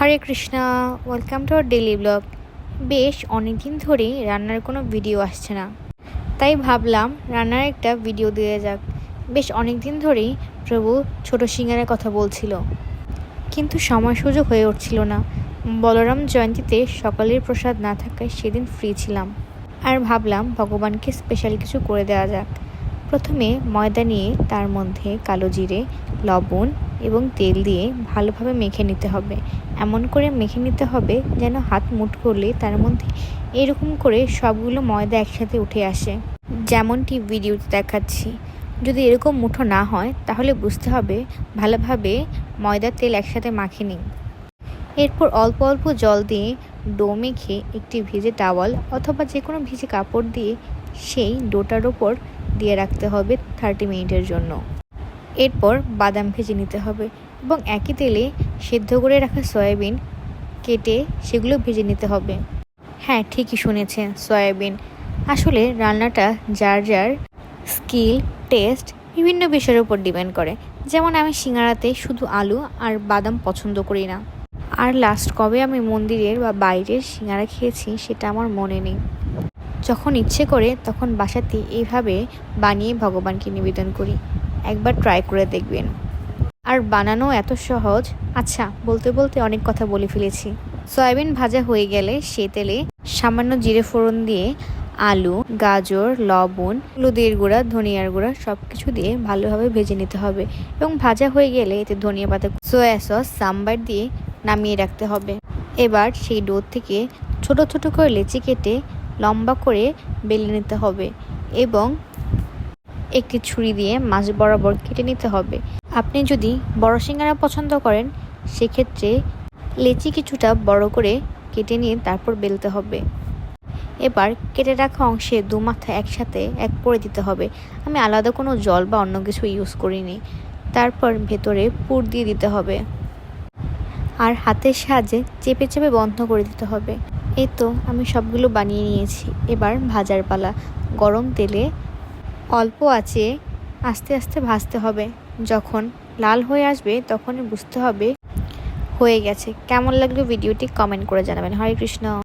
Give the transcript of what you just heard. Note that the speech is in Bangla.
Hare Krishna, welcome to our daily blog. বেশ অনেকদিন ধরেই রান্নার কোনো ভিডিও আসছে না, তাই ভাবলাম রান্নার একটা ভিডিও দিয়ে যাক। বেশ অনেক দিন ধরেই প্রভু ছোট সিঙ্গারের কথা বলছিল, কিন্তু সময় সুযোগ হয়ে উঠছিল না। বলরাম জয়ন্তীতে সকালের প্রসাদ না থাকায় সেদিন ফ্রি ছিলাম, আর ভাবলাম ভগবানকে স্পেশাল কিছু করে দেওয়া যাক। প্রথমে ময়দা নিয়ে তার মধ্যে কালো জিরে, লবণ এবং তেল দিয়ে ভালোভাবে মেখে নিতে হবে। এমন করে মেখে নিতে হবে যেন হাত মুঠ করলে তার মধ্যে এরকম করে সবগুলো ময়দা একসাথে উঠে আসে, যেমনটি ভিডিওতে দেখাচ্ছি। যদি এরকম মুঠো না হয় তাহলে বুঝতে হবে ভালোভাবে ময়দা তেল একসাথে মাখিনি। এরপর অল্প অল্প জল দিয়ে ডো মেখে একটি ভিজে টাওয়াল অথবা যে কোনো ভিজে কাপড় দিয়ে সেই ডোটার ওপর দিয়ে রাখতে হবে 30 মিনিটের জন্য। এরপর বাদাম ভেজে নিতে হবে এবং একই তেলে সেদ্ধ করে রাখা সয়াবিন কেটে সেগুলো ভেজে নিতে হবে। হ্যাঁ, ঠিকই শুনেছেন, সয়াবিন। আসলে রান্নাটা যার যার স্কিল, টেস্ট বিভিন্ন বিষয়ের উপর ডিপেন্ড করে। যেমন আমি সিঙ্গারাতে শুধু আলু আর বাদাম পছন্দ করি না। আর লাস্ট কবে আমি মন্দিরের বা বাইরের সিঙ্গারা খেয়েছি সেটা আমার মনে নেই। যখন ইচ্ছে করে তখন বাসাতে এইভাবে বানিয়ে ভগবানকে নিবেদন করি। একবার ট্রাই করে দেখবেন। আর বানানো এত সহজ। আচ্ছা, বলতে বলতে অনেক কথা বলে ফেলেছি। সয়াবিন ভাজা হয়ে গেলে সে তেলে সামান্য জিরে ফোড়ন দিয়ে আলু, গাজর, লবণ, হলুদের গুঁড়া, ধনিয়ার গুঁড়া সব কিছু দিয়ে ভালোভাবে ভেজে নিতে হবে এবং ভাজা হয়ে গেলে এতে ধনিয়া পাতা, সয়া সস, সাম্বার দিয়ে নামিয়ে রাখতে হবে। এবার সেই ডো থেকে ছোট ছোট করে লেচি কেটে লম্বা করে বেলে নিতে হবে এবং একটি ছুরি দিয়ে মাঝ বরাবর কেটে নিতে হবে। আপনি যদি বড় সিঙ্গারা পছন্দ করেন সেক্ষেত্রে লেচি কিছুটা বড় করে কেটে নিয়ে তারপর বেলতে হবে। এবার কেটে রাখা অংশে দু মাথা একসাথে এক করে দিতে হবে। আমি আলাদা কোনো জল বা অন্য কিছু ইউজ করিনি। তারপর ভেতরে পুর দিয়ে দিতে হবে আর হাতের সাহায্যে চেপে চেপে বন্ধ করে দিতে হবে। এই তো আমি সবগুলো বানিয়ে নিয়েছি। এবার ভাজার পালা। গরম তেলে অল্প আঁচে আস্তে আস্তে ভাজতে হবে। যখন লাল হয়ে আসবে তখনই বুঝতে হবে হয়ে গেছে। কেমন লাগলো ভিডিওটি কমেন্ট করে জানাবেন। হরে কৃষ্ণ।